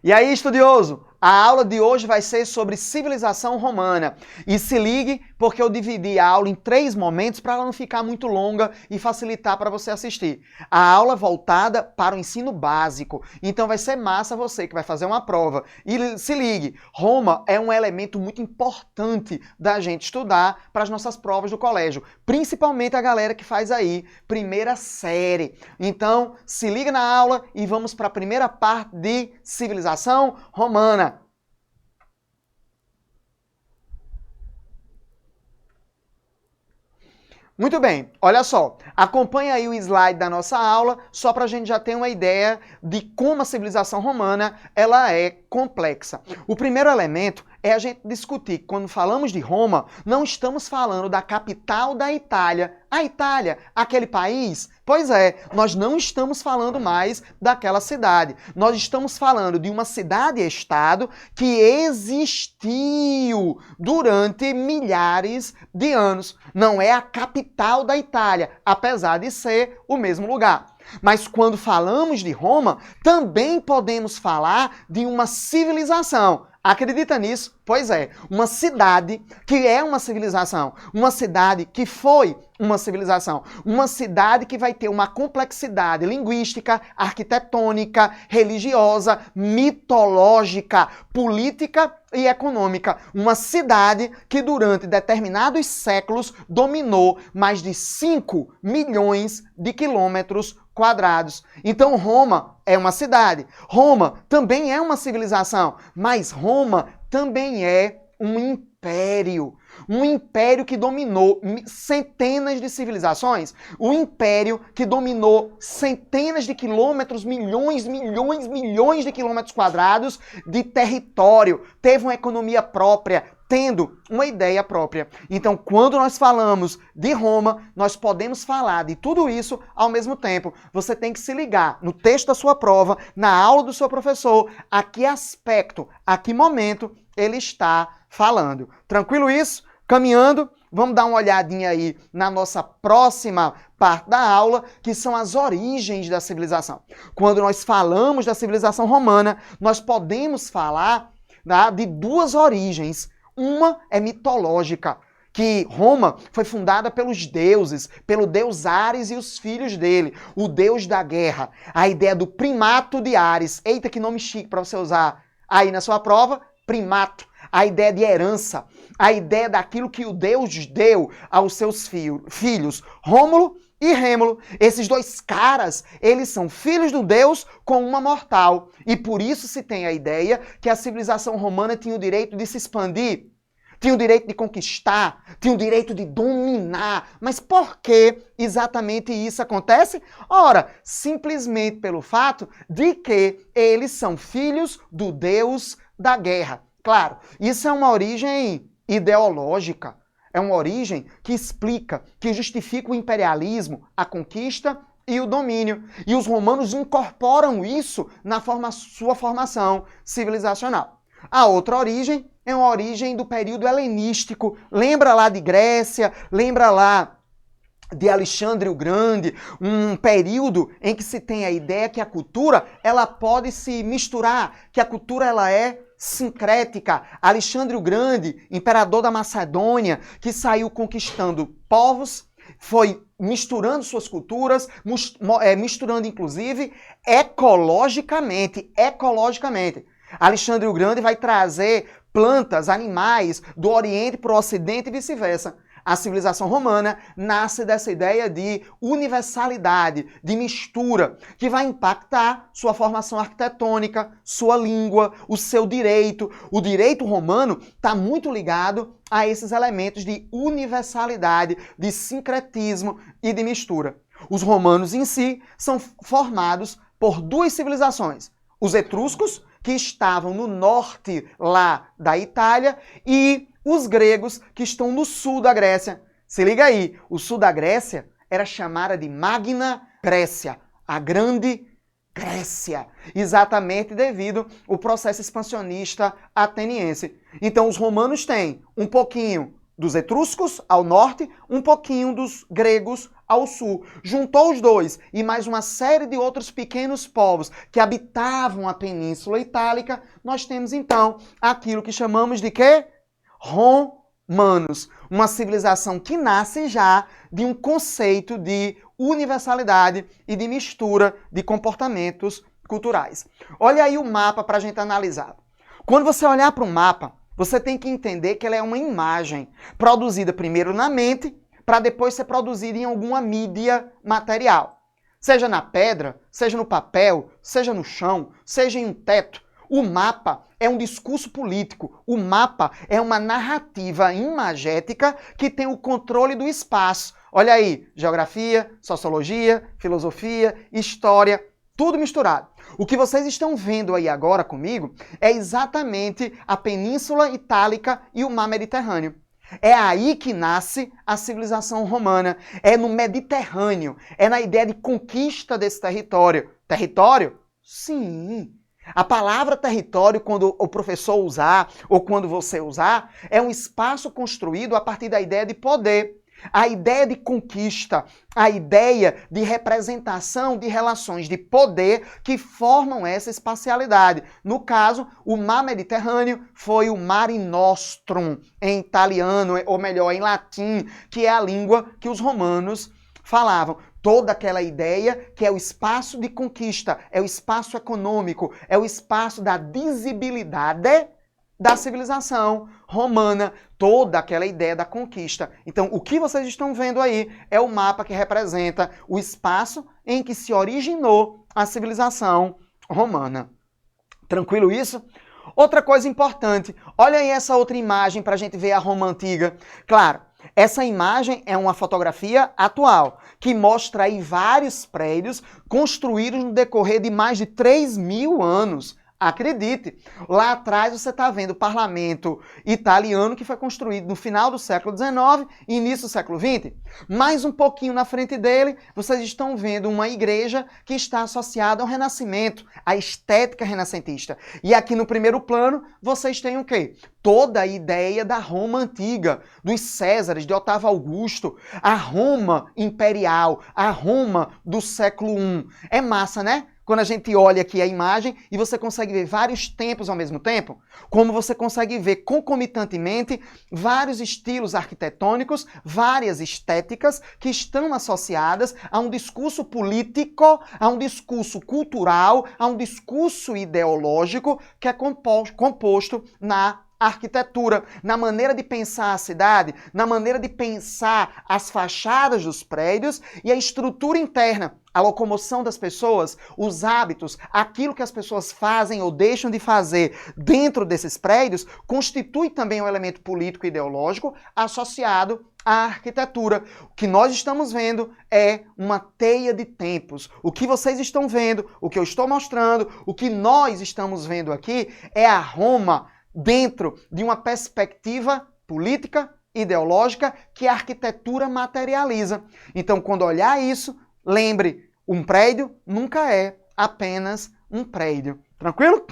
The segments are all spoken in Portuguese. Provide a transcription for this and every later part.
E aí, estudioso? A aula de hoje vai ser sobre civilização romana. E se ligue, porque eu dividi a aula em 3 momentos para ela não ficar muito longa e facilitar para você assistir. A aula voltada para o ensino básico. Então vai ser massa você que vai fazer uma prova. E se ligue, Roma é um elemento muito importante da gente estudar para as nossas provas do colégio. Principalmente a galera que faz aí primeira série. Então, se liga na aula e vamos para a primeira parte de civilização romana. Muito bem, olha só, acompanha aí o slide da nossa aula, só para a gente já ter uma ideia de como a civilização romana ela é complexa. O primeiro elemento é a gente discutir que quando falamos de Roma, não estamos falando da capital da Itália. A Itália, aquele país? Pois é, nós não estamos falando mais daquela cidade. Nós estamos falando de uma cidade-estado que existiu durante milhares de anos. Não é a capital da Itália, apesar de ser o mesmo lugar. Mas quando falamos de Roma, também podemos falar de uma civilização. Acredita nisso? Pois é, uma cidade que é uma civilização, uma cidade que foi uma civilização, uma cidade que vai ter uma complexidade linguística, arquitetônica, religiosa, mitológica, política e econômica. Uma cidade que durante determinados séculos dominou mais de 5 milhões de quilômetros quadrados. Então Roma é uma cidade. Roma também é uma civilização, mas Roma também é um império. Um império que dominou centenas de civilizações. Um império que dominou centenas de quilômetros, milhões de quilômetros quadrados de território. Teve uma economia própria, tendo uma ideia própria. Então, quando nós falamos de Roma, nós podemos falar de tudo isso ao mesmo tempo. Você tem que se ligar no texto da sua prova, na aula do seu professor, a que aspecto, a que momento ele está falando. Tranquilo isso? Caminhando, vamos dar uma olhadinha aí na nossa próxima parte da aula, que são as origens da civilização. Quando nós falamos da civilização romana, nós podemos falar de 2 origens. Uma é mitológica, que Roma foi fundada pelos deuses, pelo deus Ares e os filhos dele, o deus da guerra. A ideia do primato de Ares. Eita, que nome chique para você usar aí na sua prova, primato. A ideia de herança, a ideia daquilo que o Deus deu aos seus filhos, Rômulo e Rêmulo. Esses 2 caras, eles são filhos do Deus com uma mortal. E por isso se tem a ideia que a civilização romana tinha o direito de se expandir, tinha o direito de conquistar, tinha o direito de dominar. Mas por que exatamente isso acontece? Ora, simplesmente pelo fato de que eles são filhos do Deus da guerra. Claro, isso é uma origem ideológica, é uma origem que explica, que justifica o imperialismo, a conquista e o domínio. E os romanos incorporam isso na sua formação civilizacional. A outra origem é uma origem do período helenístico. Lembra lá de Grécia, lembra lá de Alexandre o Grande, um período em que se tem a ideia que a cultura ela pode se misturar, que a cultura ela é sincrética. Alexandre o Grande, imperador da Macedônia, que saiu conquistando povos, foi misturando suas culturas, misturando inclusive ecologicamente. Alexandre o Grande vai trazer plantas, animais do Oriente para o Ocidente e vice-versa. A civilização romana nasce dessa ideia de universalidade, de mistura, que vai impactar sua formação arquitetônica, sua língua, o seu direito. O direito romano está muito ligado a esses elementos de universalidade, de sincretismo e de mistura. Os romanos em si são formados por 2 civilizações. Os etruscos, que estavam no norte lá da Itália, e os gregos, que estão no sul da Grécia. Se liga aí, o sul da Grécia era chamada de Magna Grécia, a Grande Grécia, exatamente devido ao processo expansionista ateniense. Então os romanos têm um pouquinho dos etruscos ao norte, um pouquinho dos gregos ao sul. Juntou os dois e mais uma série de outros pequenos povos que habitavam a Península Itálica, nós temos então aquilo que chamamos de quê? Romanos. Uma civilização que nasce já de um conceito de universalidade e de mistura de comportamentos culturais. Olha aí o mapa para a gente analisar. Quando você olhar para o mapa, você tem que entender que ela é uma imagem produzida primeiro na mente, para depois ser produzida em alguma mídia material. Seja na pedra, seja no papel, seja no chão, seja em um teto. O mapa é um discurso político. O mapa é uma narrativa imagética que tem o controle do espaço. Olha aí, geografia, sociologia, filosofia, história, tudo misturado. O que vocês estão vendo aí agora comigo é exatamente a Península Itálica e o Mar Mediterrâneo. É aí que nasce a civilização romana. É no Mediterrâneo. É na ideia de conquista desse território. Território? Sim. A palavra território, quando o professor usar ou quando você usar, é um espaço construído a partir da ideia de poder. A ideia de conquista, a ideia de representação de relações de poder que formam essa espacialidade. No caso, o mar Mediterrâneo foi o Mare Nostrum, em italiano, ou melhor, em latim, que é a língua que os romanos falavam. Toda aquela ideia que é o espaço de conquista, é o espaço econômico, é o espaço da visibilidade da civilização romana, toda aquela ideia da conquista. Então, o que vocês estão vendo aí é o mapa que representa o espaço em que se originou a civilização romana. Tranquilo isso? Outra coisa importante, olha aí essa outra imagem para a gente ver a Roma antiga. Claro, essa imagem é uma fotografia atual, que mostra aí vários prédios construídos no decorrer de mais de 3.000 anos. Acredite, lá atrás você está vendo o parlamento italiano que foi construído no final do século XIX e início do século XX. Mais um pouquinho na frente dele, vocês estão vendo uma igreja que está associada ao Renascimento, à estética renascentista. E aqui no primeiro plano, vocês têm o quê? Toda a ideia da Roma antiga, dos Césares, de Otávio Augusto, a Roma imperial, a Roma do século I. É massa, né? Quando a gente olha aqui a imagem e você consegue ver vários tempos ao mesmo tempo, como você consegue ver concomitantemente vários estilos arquitetônicos, várias estéticas que estão associadas a um discurso político, a um discurso cultural, a um discurso ideológico que é composto na arquitetura, na maneira de pensar a cidade, na maneira de pensar as fachadas dos prédios e a estrutura interna, a locomoção das pessoas, os hábitos, aquilo que as pessoas fazem ou deixam de fazer dentro desses prédios, constitui também um elemento político e ideológico associado à arquitetura. O que nós estamos vendo é uma teia de tempos. O que vocês estão vendo, o que eu estou mostrando, o que nós estamos vendo aqui é a Roma dentro de uma perspectiva política, ideológica, que a arquitetura materializa. Então, quando olhar isso, lembre, um prédio nunca é apenas um prédio. Tranquilo?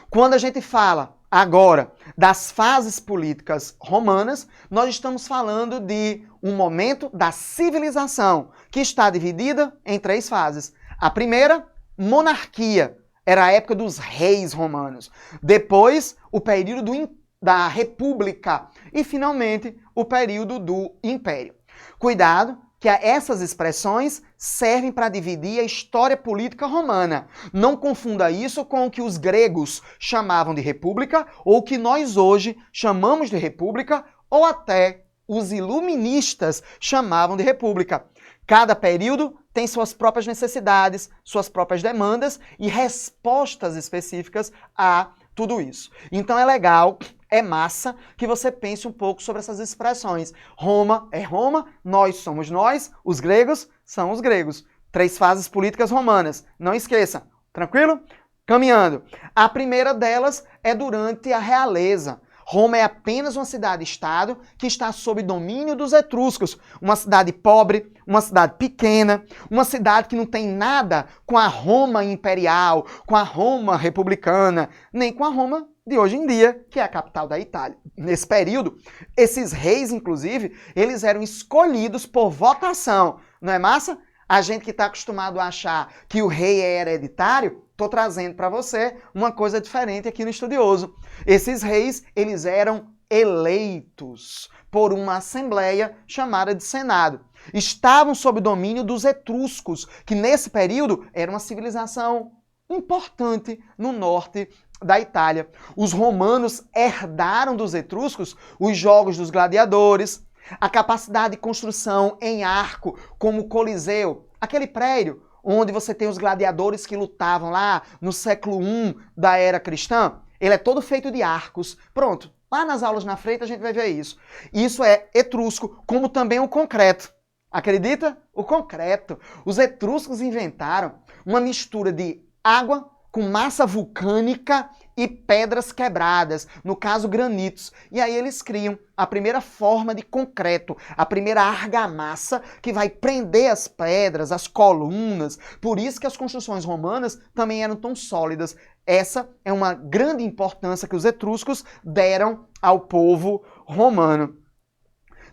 Quando a gente fala agora das fases políticas romanas, nós estamos falando de um momento da civilização, que está dividida em 3 fases. A primeira, monarquia. Era a época dos reis romanos. Depois, o período da república. E, finalmente, o período do império. Cuidado, que essas expressões servem para dividir a história política romana. Não confunda isso com o que os gregos chamavam de república, ou o que nós hoje chamamos de república, ou até os iluministas chamavam de república. Cada período tem suas próprias necessidades, suas próprias demandas e respostas específicas a tudo isso. Então é legal, é massa que você pense um pouco sobre essas expressões. Roma é Roma, nós somos nós, os gregos são os gregos. 3 fases políticas romanas, não esqueça. Tranquilo? Caminhando. A primeira delas é durante a realeza. Roma é apenas uma cidade-estado que está sob domínio dos etruscos. Uma cidade pobre, uma cidade pequena, uma cidade que não tem nada com a Roma imperial, com a Roma republicana, nem com a Roma de hoje em dia, que é a capital da Itália. Nesse período, esses reis, inclusive, eles eram escolhidos por votação. Não é massa? A gente que está acostumado a achar que o rei é hereditário, estou trazendo para você uma coisa diferente aqui no Estudioso. Esses reis, eles eram eleitos por uma assembleia chamada de Senado. Estavam sob o domínio dos etruscos, que nesse período era uma civilização importante no norte da Itália. Os romanos herdaram dos etruscos os jogos dos gladiadores, a capacidade de construção em arco, como o Coliseu, aquele prédio onde você tem os gladiadores que lutavam lá no século I da era cristã. Ele é todo feito de arcos. Pronto, lá nas aulas na frente a gente vai ver isso. Isso é etrusco, como também o concreto. Acredita? O concreto. Os etruscos inventaram uma mistura de água com massa vulcânica e pedras quebradas, no caso granitos. E aí eles criam a primeira forma de concreto, a primeira argamassa que vai prender as pedras, as colunas. Por isso que as construções romanas também eram tão sólidas. Essa é uma grande importância que os etruscos deram ao povo romano.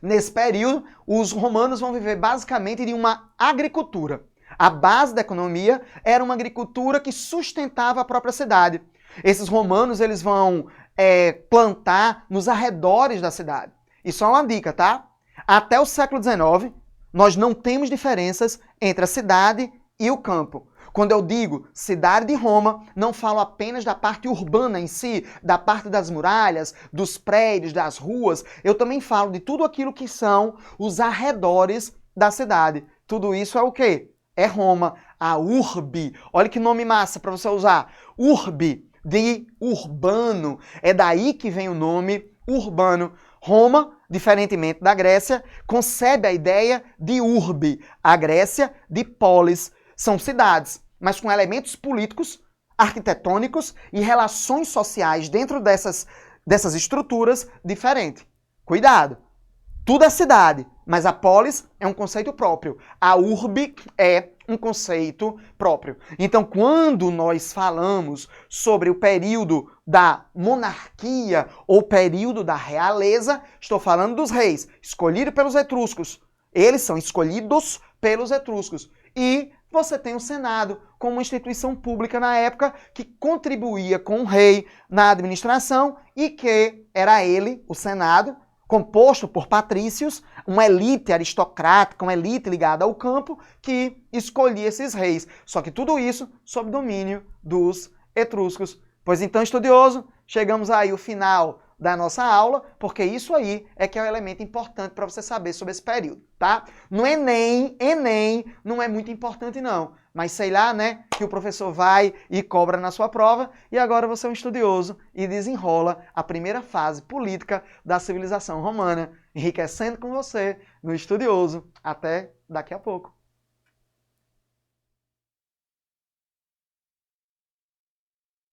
Nesse período, os romanos vão viver basicamente de uma agricultura. A base da economia era uma agricultura que sustentava a própria cidade. Esses romanos eles vão plantar nos arredores da cidade. E só uma dica, tá? Até o século XIX, nós não temos diferenças entre a cidade e o campo. Quando eu digo cidade de Roma, não falo apenas da parte urbana em si, da parte das muralhas, dos prédios, das ruas. Eu também falo de tudo aquilo que são os arredores da cidade. Tudo isso é o quê? É Roma, a urbe. Olha que nome massa para você usar. Urbe, de urbano. É daí que vem o nome urbano. Roma, diferentemente da Grécia, concebe a ideia de urbe. A Grécia, de polis. São cidades, mas com elementos políticos, arquitetônicos e relações sociais dentro dessas estruturas diferentes. Cuidado! Tudo é cidade, mas a polis é um conceito próprio. A urbe é um conceito próprio. Então, quando nós falamos sobre o período da monarquia ou período da realeza, estou falando dos reis, escolhidos pelos etruscos. Eles são escolhidos pelos etruscos. E você tem o Senado como uma instituição pública na época que contribuía com o rei na administração e que era ele, o Senado, composto por patrícios, uma elite aristocrática, uma elite ligada ao campo, que escolhia esses reis. Só que tudo isso sob domínio dos etruscos. Pois então, estudioso, chegamos aí ao final da nossa aula, porque isso aí é que é um elemento importante para você saber sobre esse período, tá? No Enem não é muito importante não, mas sei lá, né, que o professor vai e cobra na sua prova e agora você é um estudioso e desenrola a primeira fase política da civilização romana, enriquecendo com você no Estudioso. Até daqui a pouco.